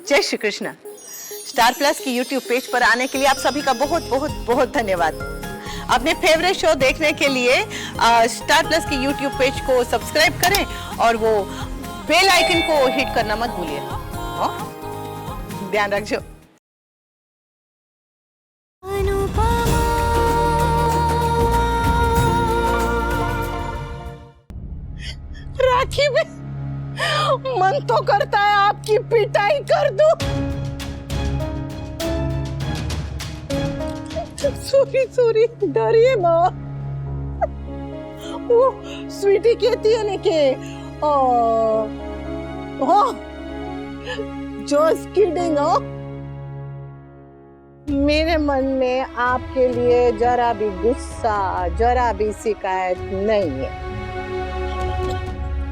जय Shri Krishna. Star plus की YouTube page पर आने के लिए आप सभी का बहुत बहुत बहुत धन्यवाद। अपने फेवरेट शो देखने के लिए स्टार प्लस की यूट्यूब पेज को सब्सक्राइब करें और वो बेल आइकन को हिट करना मत भूलिए। ध्यान रखिए। राखी में मन तो करता है आपकी पिटाई कर दूं। सॉरी डरिए माँ। वो स्वीटी कहती है ना कि जस्ट किडिंग। मेरे मन में आपके लिए जरा भी गुस्सा, जरा भी शिकायत नहीं है।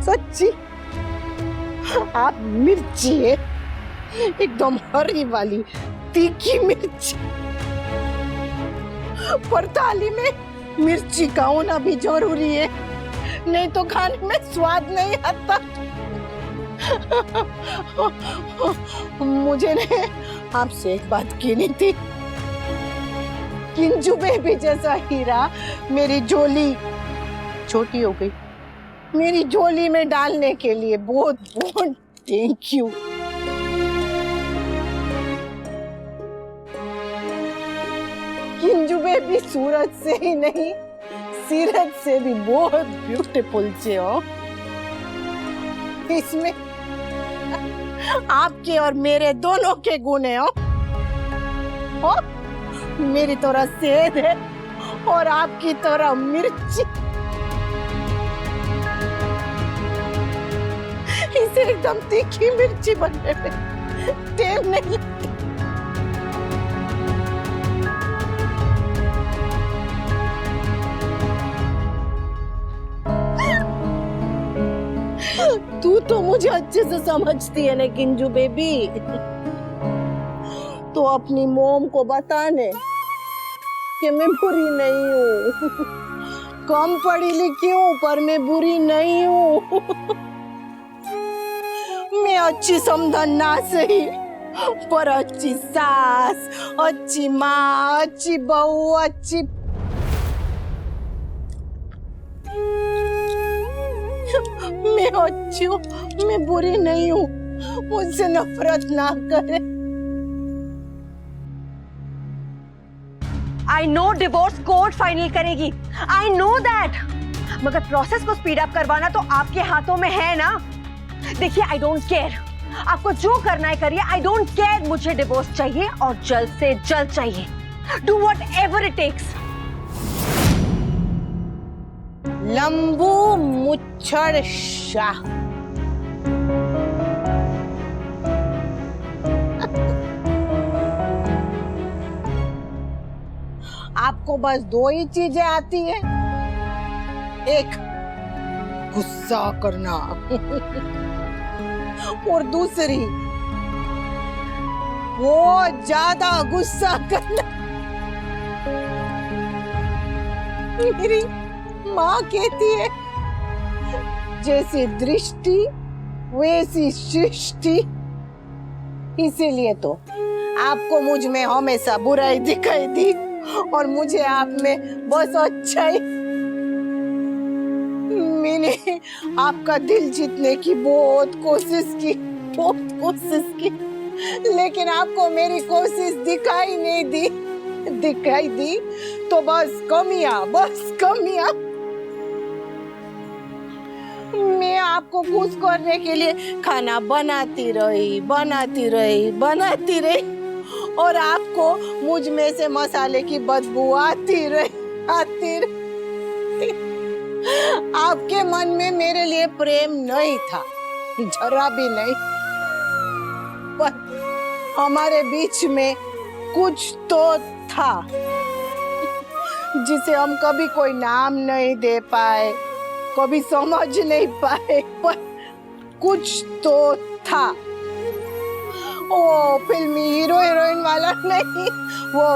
सच्ची आप मिर्ची है, एकदम हरी वाली तीखी मिर्ची। पर थाली में मिर्ची का होना भी जरूरी है, नहीं तो खाने में स्वाद नहीं आता। मुझे ने आपसे एक बात कहनी थी। किंजू बेबी जैसा हीरा मेरी झोली छोटी हो गई, मेरी झोली में डालने के लिए बहुत बहुत थैंक यू। किंजू बेबी सूरत से ही नहीं, सीरत से भी बहुत ब्यूटीफुल से हो। इसमें आपके और मेरे दोनों के गुण है। हो मेरी तरह सेहत है और आपकी तरह मिर्ची। इसे एकदम तीखी मिर्ची बनने में टाइम नहीं लगता। तू तो मुझे अच्छे से समझती है ना किंजू बेबी। तो अपनी मॉम को बताने कि मैं बुरी नहीं हूँ। कम पढ़ी लिखी हूँ पर मैं बुरी नहीं हूँ। मैं अच्छी समधन ना सही पर अच्छी सास, अच्छी माँ, अच्छी बहू, अच्छी मैं अच्छी हूँ, मैं बुरी नहीं हूँ। मुझसे नफरत ना करे। I know divorce court final करेगी, I know that। मगर प्रोसेस को स्पीड अप करवाना तो आपके हाथों में है ना। देखिए I don't care, आपको जो करना है करिए, I don't care। मुझे डिवोर्स चाहिए और जल्द से जल्द चाहिए। Do whatever it takes। लंबू मुच्छड़ शाह। आपको बस दो ही चीजें आती है, एक गुस्सा करना और दूसरी वो ज्यादा गुस्सा करना। मेरी माँ कहती है जैसी दृष्टि वैसी सृष्टि। इसीलिए तो आपको मुझ में हमेशा बुराई दिखाई दी और मुझे आप में बस अच्छाई। मैंने आपका दिल जीतने की बहुत कोशिश की, लेकिन आपको मेरी कोशिश दिखाई नहीं दी। दिखाई दी तो बस कमियां। मैं आपको खुश करने के लिए खाना बनाती रही और आपको मुझ में से मसाले की बदबू आती रही। आपके मन में मेरे लिए प्रेम नहीं था, जरा भी नहीं। पर हमारे बीच में कुछ तो था जिसे हम कभी कोई नाम नहीं दे पाए, कभी समझ नहीं पाए, पर कुछ तो था। वो फिल्मी हीरो हीरोइन वाला नहीं, वो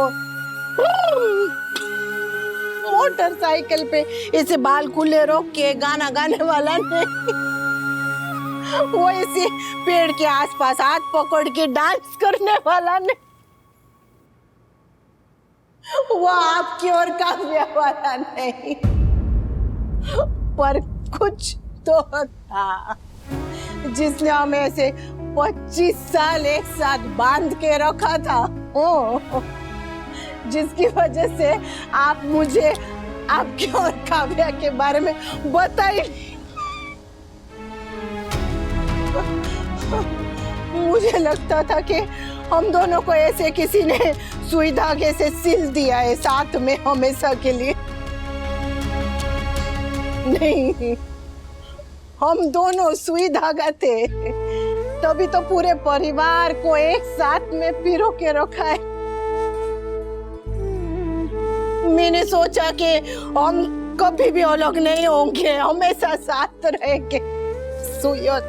मोटरसाइकिल पे ऐसे बाल खुले रोक के गाना गाने वाला नहीं। वो इसी पेड़ के आसपास हाथ पकड़ के डांस करने वाला नहीं, वो आपकी और काव्या वाला नहीं, पर कुछ तो था जिसने हमें ऐसे 25 साल एक साथ बांध के रखा था। ओ, जिसकी वजह से आप मुझे आपके और काव्या के बारे में बता ही नहीं। मुझे लगता था कि हम दोनों को ऐसे किसी ने सुई धागे से सिल दिया है साथ में हमेशा के लिए। नहीं, हम दोनों सुई धागा थे, तभी तो पूरे परिवार को एक साथ में पिरो के रखा है। मैंने सोचा कि हम कभी भी अलग नहीं होंगे, हमेशा साथ रहेंगे। सुई और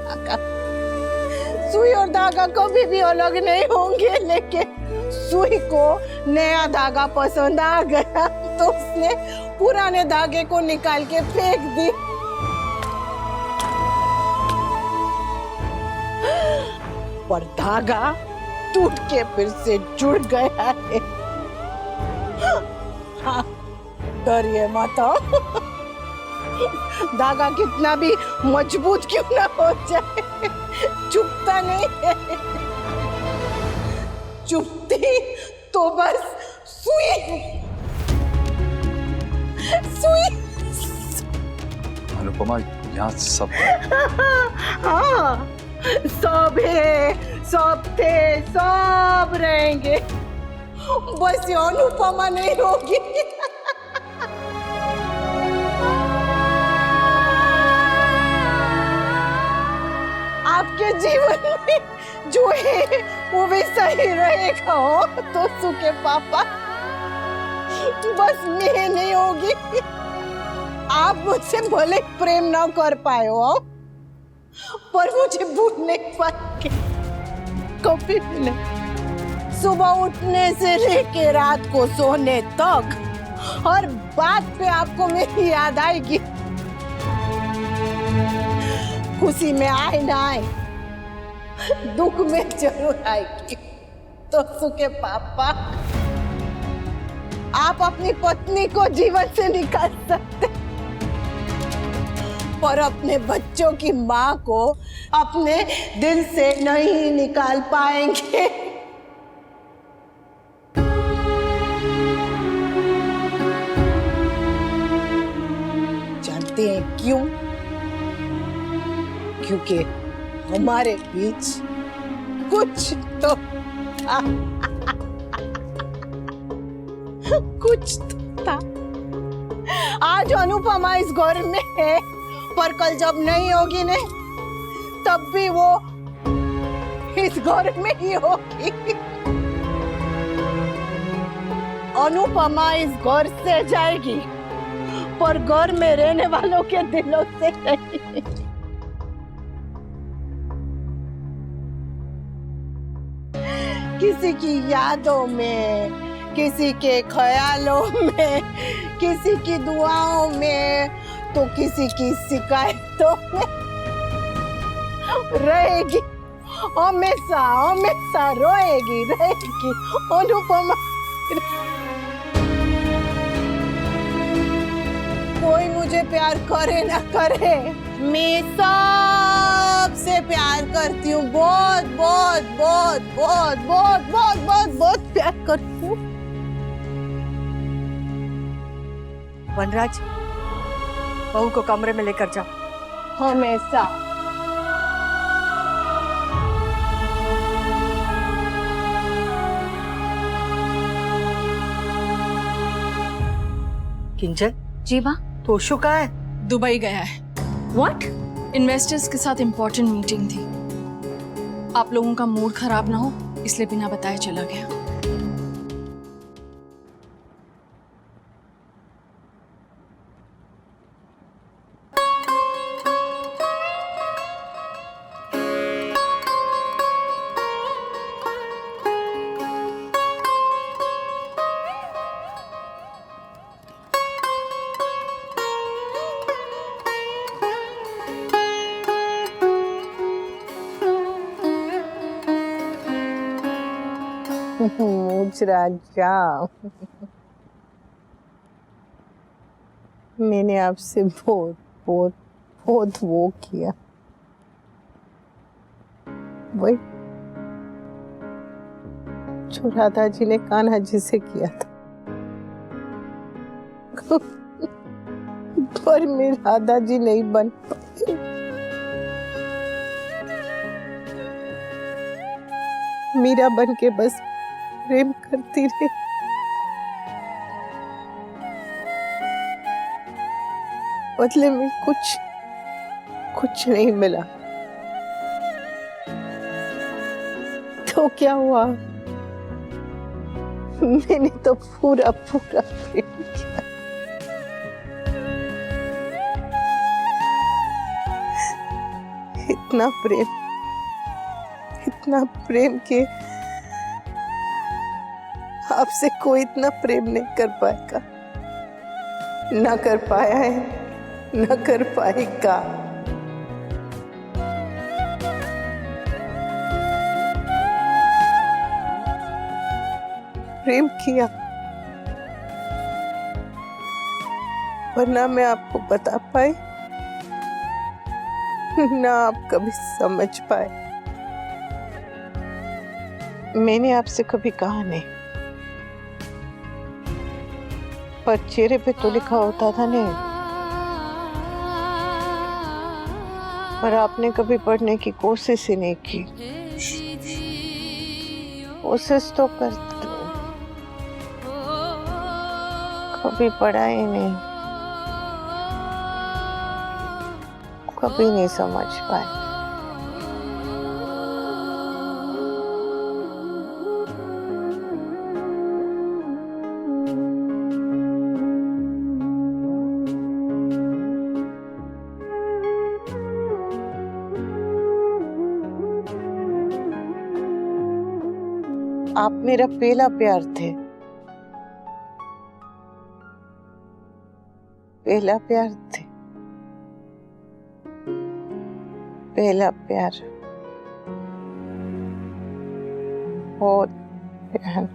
धागा कभी भी अलग नहीं होंगे, लेकिन सुई को नया धागा पसंद आ गया तो उसने पुराने धागे को निकाल के फेंक दी। पर धागा टूट के फिर से जुड़ गया है। हाँ, डरिए मत। धागा कितना भी मजबूत क्यों ना हो जाए, चुभता नहीं है। चुभती तो बस सुई। अनुपमा, यहाँ सब हाँ, सब है, सब थे, सब रहेंगे, बस ये अनुपमा नहीं होगी। आपके जीवन में जो है वो वैसा ही रहेगा। हो तो सुके पापा, बस मैं नहीं होगी। आप मुझसे भले प्रेम ना कर पाए हो, पर मुझे भूल नहीं पाएंगे कभी भी नहीं। सुबह उठने से लेके रात को सोने तक हर बात पे आपको मेरी याद आएगी। खुशी में आए ना आए, दुख में जरूर आएगी। तो सुके पापा, आप अपनी पत्नी को जीवन से निकाल सकते, पर अपने बच्चों की माँ को अपने दिल से नहीं निकाल पाएंगे। जानते हैं क्यों? क्योंकि हमारे बीच कुछ तो था। कुछ तो था। आज अनुपमा इस घर में है, पर कल जब नहीं होगी ने, तब भी वो इस घर में ही होगी। अनुपमा इस घर से जाएगी, पर घर में रहने वालों के दिलों से नहीं। किसी की यादों में, किसी के ख्यालों में, किसी की दुआओं में, तो किसी की शिकायतों में रहेगी। हमेशा हमेशा रोएगी, रहेगी अनुपमा। कोई मुझे प्यार करे ना करे, मैं सबसे प्यार करती हूँ। बहुत बहुत बहुत बहुत बहुत बहुत बहुत बहुत प्यार करती हूँ। वनराज, बहू को कमरे में लेकर जाओ। हमेशा। किंजल, जी माँ, तोशु कहाँ है? दुबई गया है। व्हाट? इन्वेस्टर्स के साथ इम्पोर्टेंट मीटिंग थी। आप लोगों का मूड खराब ना हो इसलिए बिना बताए चला गया। मुझ राजा, मैंने आपसे बहुत बहुत बहुत वो किया, वही जो राधा जी ने कान्हा जी से किया था। पर मैं राधा जी नहीं बन पाई। मीरा बन के बस प्रेम करती रही। बदले में कुछ नहीं मिला। तो क्या हुआ? मैंने तो पूरा प्रेम किया। इतना प्रेम के आपसे कोई इतना प्रेम नहीं कर पाएगा, ना कर पाया है, ना कर पाएगा। प्रेम किया, वरना मैं आपको बता पाई, ना आप कभी समझ पाए। मैंने आपसे कभी कहा नहीं, पर चेहरे पे तो लिखा होता था नहीं, पर आपने कभी पढ़ने की कोशिश ही नहीं की। कोशिश तो करते, कभी पढ़ा ही नहीं, कभी नहीं समझ पाए। आप मेरा पहला प्यार थे, पहला प्यार थे, पहला प्यार, बहुत प्यार।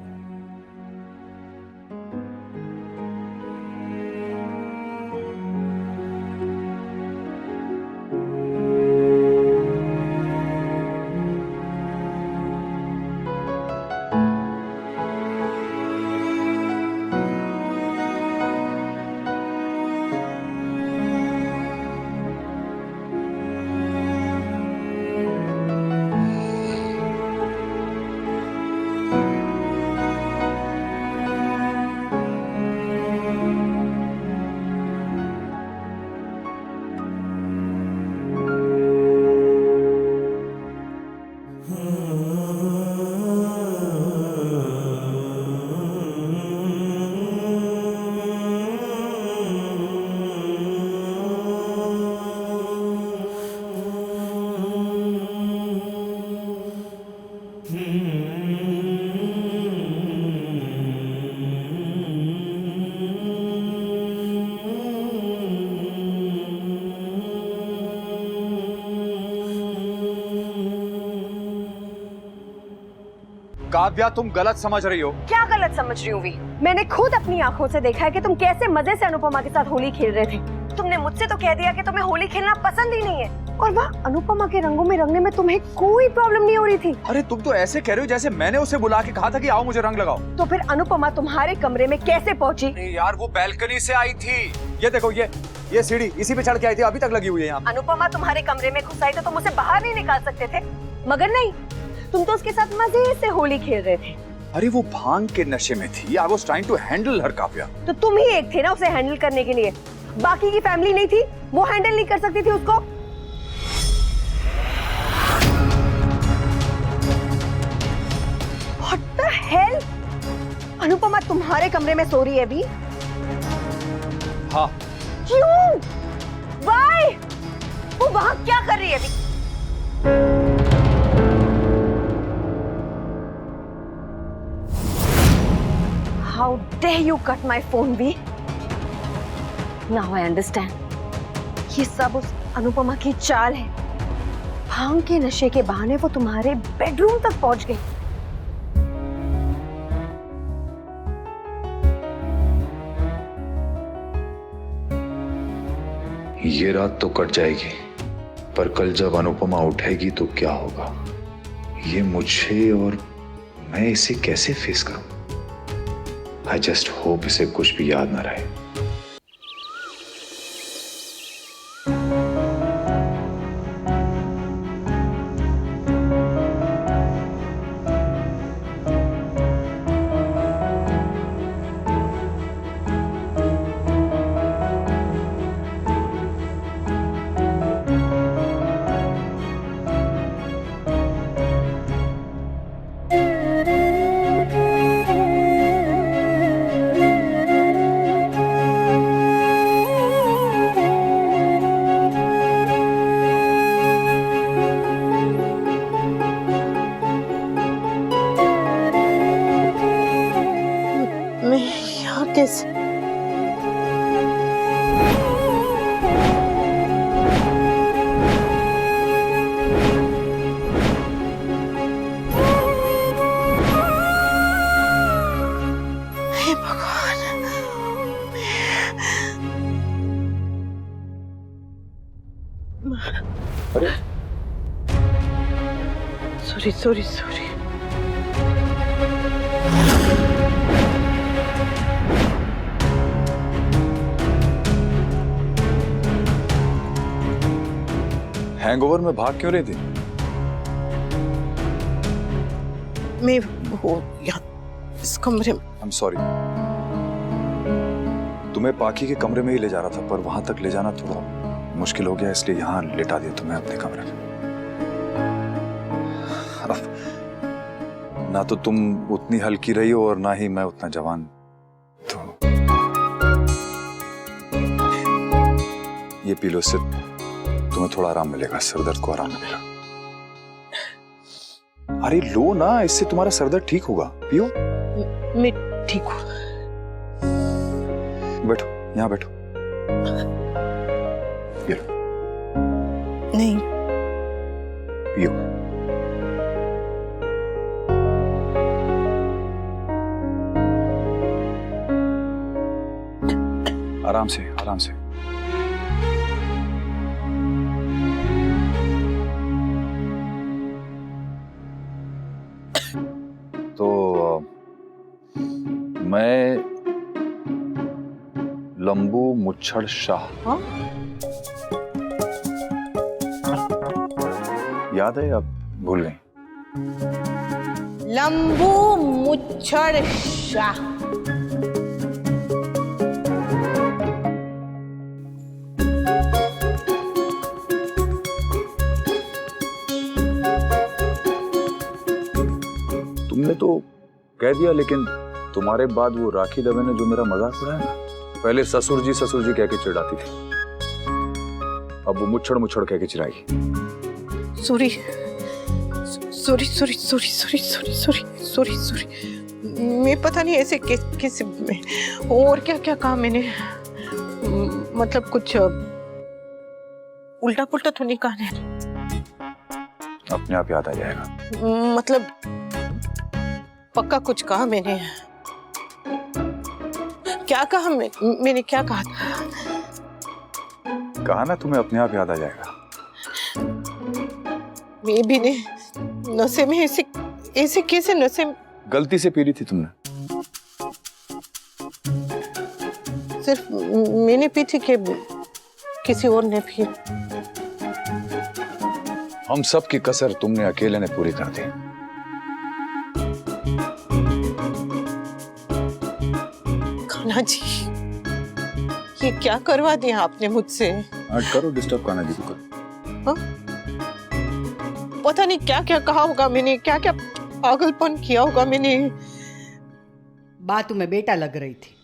काव्या, तुम गलत समझ रही हो। क्या गलत समझ रही हूँ वी? मैंने खुद अपनी आंखों से देखा है कि तुम कैसे मजे से अनुपमा के साथ होली खेल रहे थे। तुमने मुझसे तो कह दिया कि तुम्हें होली खेलना पसंद ही नहीं है, और वहाँ अनुपमा के रंगों में रंगने में तुम्हें कोई प्रॉब्लम नहीं हो रही थी। अरे तुम तो ऐसे कह रही हो जैसे मैंने उसे बुला के कहा था कि आओ मुझे रंग लगाओ। तो फिर अनुपमा तुम्हारे कमरे में कैसे पहुंची? यार वो बैल्कनी से आई थी। ये देखो, ये सीढ़ी इसी पे चढ़ के आई थी, अभी तक लगी हुई है यहाँ। अनुपमा तुम्हारे कमरे में घुस आई तो तुम उसे बाहर नहीं निकाल सकते थे, मगर नहीं, तुम तो उसके साथ मजे से होली खेल रहे थे। अरे वो भांग के नशे में थी। I was trying to handle her, Kavya. तो तुम ही एक थे ना उसे हैंडल करने के लिए, बाकी की फैमिली नहीं थी, वो हैंडल नहीं कर सकती थी उसको। What the hell? अनुपमा तुम्हारे कमरे में सो रही है अभी? हाँ। क्यों? Why? वो वहां क्या कर रही है अभी? How dare you cut my phone, V? Now I understand. ये सब उस अनुपमा की चाल है। भांग के नशे के बहाने वो तुम्हारे बेडरूम तक पहुंच गई। ये रात तो कट जाएगी, पर कल जब अनुपमा उठेगी तो क्या होगा, ये मुझे और मैं इसे कैसे फेस करूं। आई जस्ट होप इसे कुछ भी याद ना रहे। मैं यहाँ कैसे? हे भगवान, सॉरी सॉरी सॉरी। हैंगओवर में भाग क्यों रही थी? मैं वो यहाँ इस कमरे में। आई एम सॉरी, तुम्हें पाकी के कमरे में ही ले जा रहा था, पर वहां तक ले जाना थोड़ा मुश्किल हो गया, इसलिए यहाँ लेटा दिया तुम्हें अपने कमरे में। अब ना तो तुम उतनी हल्की रही हो और ना ही मैं उतना जवान, तो ये पी लो, इससे तुम्हें थोड़ा आराम मिलेगा, सरदर्द को आराम मिलेगा। अरे लो ना, इससे तुम्हारा सरदर्द ठीक होगा, पियो। मैं ठीक हूँ। बैठो, यहाँ बैठो। ये लो, नहीं, पियो। आराम से, आराम से। तो मैं लंबू मुच्छड़ शाह। हाँ? याद है, आप भूल गई? लंबू मुच्छड़ शाह। तुमने तो कह दिया, लेकिन तुम्हारे बाद वो राखी दवे ने जो मेरा मजाक उड़ाया ना, पहले ससुर जी कह के चिढ़ाती थी, अब वो मुच्छड़ मुच्छड़ कह के चिढ़ाई। Sorry sorry sorry sorry sorry sorry sorry sorry sorry. मैं पता नहीं ऐसे कैसे और क्या क्या कहा मैंने, मतलब कुछ उल्टा पुल्टा तो नहीं कहा है। अपने आप याद आ जाएगा। मतलब पक्का कुछ कहा मैंने? क्या कहा मैंने क्या कहा था? कहा ना, तुम्हें अपने आप याद आ जाएगा। मैं भी ने नशे में ऐसे कैसे नशे में? गलती से पी ली थी तुमने। सिर्फ मैंने पी थी कि किसी और ने पी? हम सब की कसर तुमने अकेले ने पूरी कर दी। कान्हा जी, ये क्या करवा दिया आपने मुझसे? आज करो डिस्टर्ब, कान्हा जी को करो। हाँ? पता नहीं क्या क्या कहा होगा मैंने, क्या क्या पागलपन किया होगा मैंने। बात तुम्हें बेटा लग रही थी।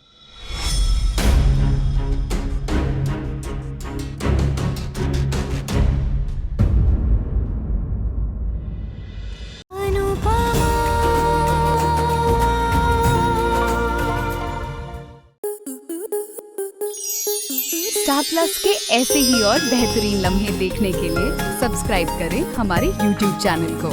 स्टार प्लस के ऐसे ही और बेहतरीन लम्हे देखने के लिए सब्सक्राइब करें हमारे YouTube चैनल को।